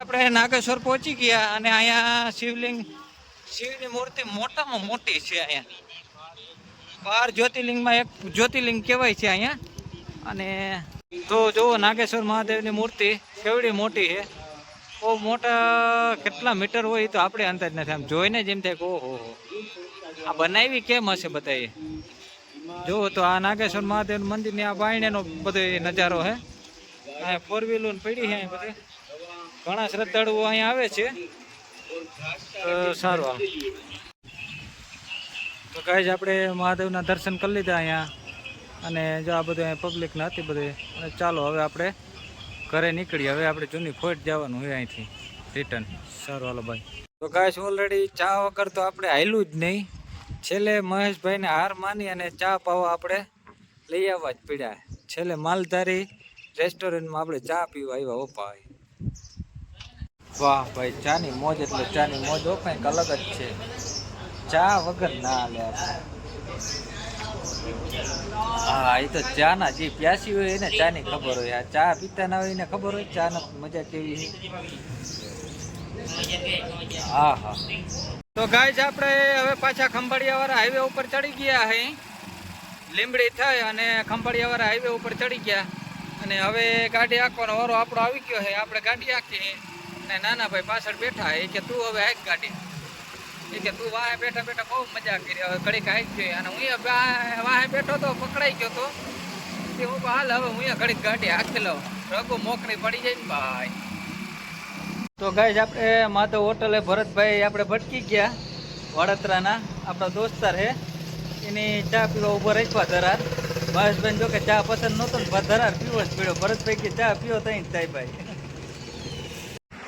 આપણે નાગેશ્વર પહોંચી ગયા અને અહીંયા શિવની મૂર્તિ મોટામાં મોટી છે. અહીંયા 12 જ્યોતિર્લિંગમાં એક જ્યોતિર્લિંગ કહેવાય છે અહીંયા. અને તો જુઓ નાગેશ્વર મહાદેવની મૂર્તિ કેવડી મોટી છે. બહુ મોટા કેટલા મીટર હોય તો આપણે અંદાજ નથી. આમ જોઈને જ એમ થાય કે ઓહો આ બનાવી કેમ હશે બધાએ. જુઓ તો આ નાગેશ્વર મહાદેવ મંદિરની આ બાયણેનો બધો નજારો છે. અહીંયા 4 વ્હીલર પડી છે. બધી ઘણા શ્રદ્ધાળુઓ અહીંયા આવે છે. સારું તો ગાઈઝ આપણે મહાદેવના દર્શન કરી લીધા અહીંયા. અને જો આ બધું અહીંયા પબ્લિક નથી બધે. અને ચાલો હવે આપણે ઘરે નીકળીએ. હવે આપણે જૂની ફોટ જવાનું હોય અહીંથી રિટર્ન. સારું હાલો ભાઈ. તો ગાઈઝ ઓલરેડી ચા વગર તો આપણે હાલ્યું જ નહીં. છેલ્લે મહેશભાઈને હાર માની અને ચા પાવા આપણે લઈ આવવા જ પડ્યા. છેલ્લે માલધારી રેસ્ટોરન્ટમાં આપણે ચા પીવા આવ્યા. ઓપા વાહ ભાઈ, ચાની મોજ એટલે ચાની મોજ કંઈક અલગ જ છે. ચા વગર ના હાલે આપણે. હા, એ તો ચા ના જે પ્યાસી હોય એને ચા ની ખબર હોય. આ ચા પીતા ના હોય એને ખબર હોય ચા ની મજા કેવી છે. હા હા. તો ગાઈસ આપણે હવે પાછા ખંભાળિયા વાળા હાઈવે ઉપર ચડી ગયા. અહીં લીંબડી થઈ અને ખંભાળિયા વાળા હાઈવે ઉપર ચડી ગયા. અને હવે ગાડી હાંકવાનો વારો આપણો આવી ગયો છે. આપણે ગાડી હાંકીએ અને નાના ભાઈ પાછળ બેઠા. એ કે તું હવે હાંક ગાડી. એ કે તું વાહે બેઠા બેઠા બહુ મજા કરી. હવે ઘડીક હાંક ગઈ અને હું વાહે બેઠો તો પકડાઈ ગયો તો હું હાલ હવે હું ઘડીક ગાડી હાંકી લઉં. રગો મોકરી પડી જાય ને ભાઈ. તો ગાઈસ આપણે માધવ હોટલે ભરતભાઈ આપણે ભટકી ગયા. વડોદરાના આપણા દોસ્તાર છે. એની ચા પીવા ઉભો રાખ્યા ધરાર. મહેશભાઈ જો કે ચા પસંદ નહોતો ને ધરાર પીવો જ પીડ્યો. ભરતભાઈ કે ચા પીવો તઈ થાય ભાઈ.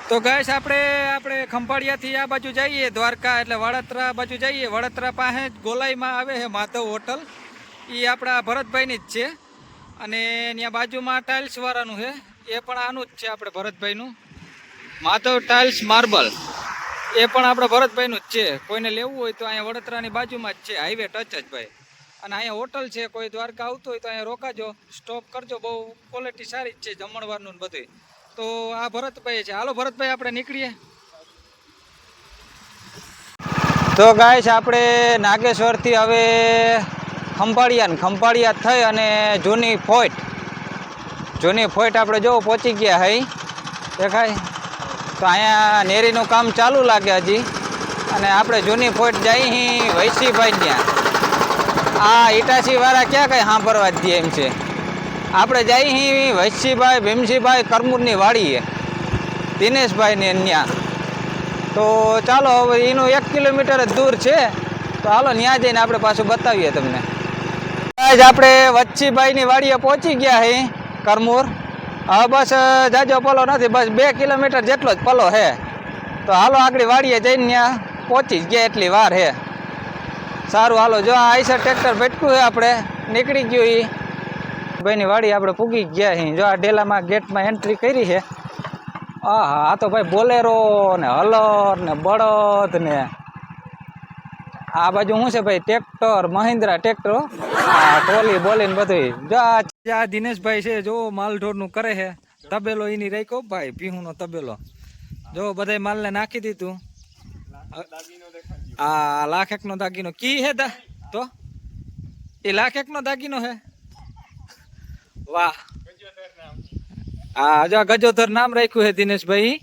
તો ગાઈસ આપણે ખંભાળિયાથી આ બાજુ જઈએ દ્વારકા એટલે વડોદરા બાજુ જઈએ. વડોદરા પાસે જ ગોલાઈમાં આવે છે માધવ હોટલ. એ આપણા ભરતભાઈની જ છે. અને ત્યાં બાજુમાં ટાઇલ્સ વાળાનું છે. એ પણ આનું જ છે આપણે ભરતભાઈનું. માધવ ટાઇલ્સ માર્બલ એ પણ આપણે ભરતભાઈનું જ છે. કોઈને લેવું હોય તો અહીંયા વડોદરાની બાજુમાં જ છે. હાઈવે ટચ જ ભાઈ. અને અહીંયા હોટલ છે. કોઈ દ્વારકા આવતું હોય તો અહીંયા રોકાજો, સ્ટોપ કરજો. બહુ ક્વોલિટી સારી જ છે જમણવારનું બધું. તો આ ભરતભાઈ છે. હાલો ભરતભાઈ આપણે નીકળીએ. તો ગાઈસ આપણે નાગેશ્વરથી હવે ખંભાળિયા થઈ અને જૂની ફોટ આપણે જો પહોંચી ગયા હઈ. દેખાય તો અહીંયા નેરીનું કામ ચાલુ લાગે હજી. અને આપણે જૂની ફોટ જઈ વૈશીભાઈ ત્યાં. આ ઇટાચી વાળા ક્યાં કઈ સાંભળવા જ દે એમ છે. આપણે જઈ વૈશીભાઈ ભીમસીભાઈ કરમૂરની વાડીએ દિનેશભાઈને ત્યાં. તો ચાલો હવે એનું 1 કિલોમીટર જ દૂર છે. તો હાલો ત્યાં જઈને આપણે પાછું બતાવીએ તમને. આપણે વચ્છીભાઈની વાડીએ પહોંચી ગયા હી કરમૂર. હવે બસ જાજો પલો નથી, બસ 2 કિલોમીટર જેટલો જ પલો છે. તો હાલો આગળ વાડીએ જઈને ત્યાં પહોંચી જ ગયા એટલી વાર છે. સારું હાલો. જો આ આઈસર ટ્રેક્ટર ભટક્યું છે આપણે નીકળી ગયું. એ ભાઈની વાડી આપણે પૂગી ગયા છીએ. જો આ ડેલામાં ગેટમાં એન્ટ્રી કરી છે. હા હા, આ તો ભાઈ બોલેરો ને હલર ને બળદ ને આ બાજુ શું છે ભાઈ ટ્રેક્ટર, મહિન્દ્રા ટ્રેક્ટર. હા, ટ્રોલી બોલી ને બધું. જો આ દિનેશભાઈ છે જો માલઢોરનું કરે છે. તબેલો એની રાખ્યો ભાઈ, પીહુનો તબેલો. જો બધા માલને નાખી દીધું. આ 1,01,000 દાગીનો કી હે દા તો એ 1,01,000 દાગીનો હે. વાહ. હા, જો ગજોધર નામ રાખ્યું છે દિનેશભાઈ.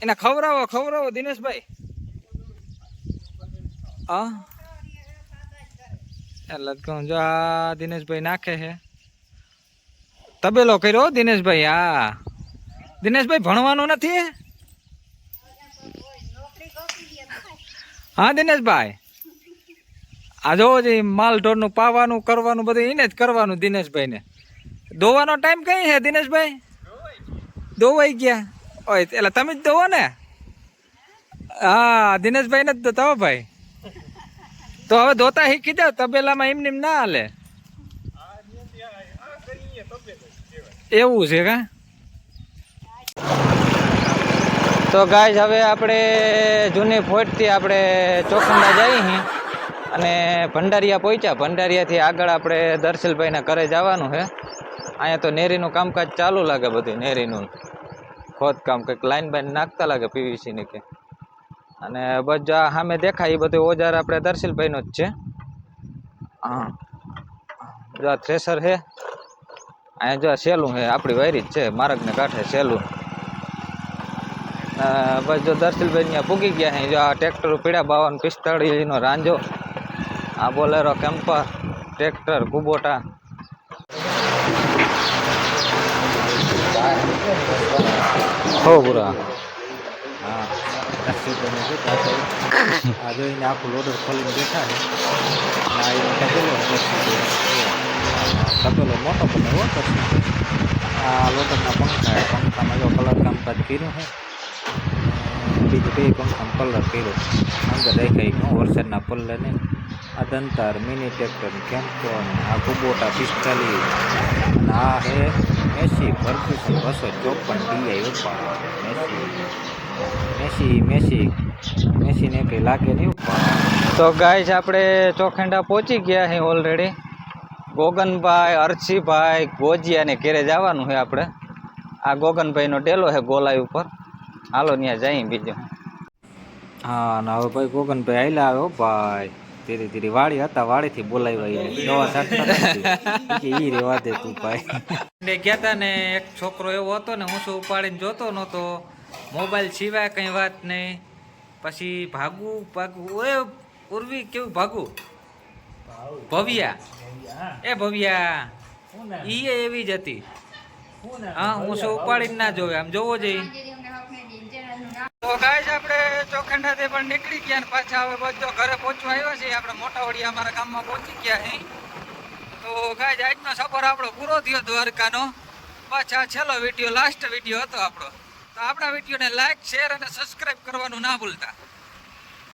એને ખવડાવો દિનેશભાઈ. હા એટલે જો આ દિનેશભાઈ નાખે છે. તબેલો કર્યો દિનેશભાઈ. હા દિનેશભાઈ ભણવાનું નથી. હા દિનેશભાઈ, આ જોવો છે માલ ઢોરનું પાવાનું કરવાનું બધું એને જ કરવાનું. દિનેશભાઈને દોવાનો ટાઈમ કઈ છે દિનેશભાઈ? દોવાઈ ગયા ઓય એટલે તમે જ દોવો ને? હા દિનેશભાઈ ને જ દોતા હો ભાઈ. તો હવે દોતા શીખી જાવ. તબેલામાં એમને ના હાલે. એવું છે કા? તો ગાઈસ હવે આપણે જૂની ફોટથી આપણે ચોખંડા જઈએ અને ભંડારિયા પહોંચ્યા. ભંડારિયાથી આગળ આપણે દર્શલભાઈના ઘરે જવાનું છે. અહીંયા તો નેરીનું કામકાજ ચાલુ લાગે બધું નેરીનું. ખોદકામ કંઈક લાઈન બાઈન નાખતા લાગે પીવીસી ની કે. અને બસ જો આ સામે દેખાય એ બધું ઓજાર આપણે દર્શિલભાઈનો જ છે. હા જો આ થ્રેસર છે, અહીંયા જો સેલું છે, આપણી વાયરી જ છે, માર્ગને કાંઠે સેલું. બસ જો દર્શિલભાઈ ત્યાં પૂગી ગયા છે. જો આ ટ્રેક્ટર પીડા 5245 નો રાંજો, આ બોલેરો કેમ્પર, ટ્રેક્ટર કુબોટા. હો પૂરા હા દર્શિલભાઈને શું થશે આ જોઈને આખું લોડર ખોલીને બેઠા છે. આ એ તપેલો તપેલો મોટો બનાવો પછી આ લોડરના પંખામાં જો કલર કામકાજ કર્યું છે. બીજું બે પંખામાં કલર કર્યો અંદર દેખાય વરસાદના પલ્લે નહીં. આ દંતાર મિની ટ્રેક્ટર કેમ્પર, આ કુબોટા 45 અને આ હે મેસી ફર્ગ્યુસન 254 મેસી ને કંઈ લાગે નહીં. તો ગાઈસ આપણે ચોખંડા પહોંચી ગયા છે ઓલરેડી. ગોગનભાઈ, અરસીભાઈ, ગોજિયાને ઘેરે જવાનું છે આપણે. આ ગોગનભાઈનો ડેલો છે ગોલાઈ ઉપર. હાલો ત્યાં જઈએ બીજું. હા ના હવે ભાઈ ગોગનભાઈ આયલા આવ્યો ભાઈ. ધીરે ધીરે વાડી હતા, વાડીથી બોલાવ્યા દવા છાંટતા કે ઈ રેવા દે તું ભાઈ. ગયા હતા ને એક છોકરો એવો હતો ને, હું શું ઉપાડીને જોતો નહોતો, મોબાઈલ સિવાય કંઈ વાત નહીં. પછી ભાગવું ઓએ ઉર્વી કેવું ભાગવું. ભવ્યા એ ભવ્યા ઈ એવી જ હતી. હા હું શું ઉપાડીને ના જોવે, આમ જોવો જોઈએ. તો ગાઈસ આપણે ચોખંડાથી પણ નીકળી ગયા ને પાછા હવે બધો ઘરે પહોંચવા આવ્યા છીએ. આપણે મોટાવડિયા અમારા ગામમાં પહોંચી ગયા છે. તો ગાઈસ આજનો સફર આપણો પૂરો થયો દ્વારકાનો. પાછા છેલ્લો વિડીયો, લાસ્ટ વિડીયો હતો આપણો. તો આપણા વિડીયોને લાઈક, શેર અને સબસ્ક્રાઈબ કરવાનું ના ભૂલતા.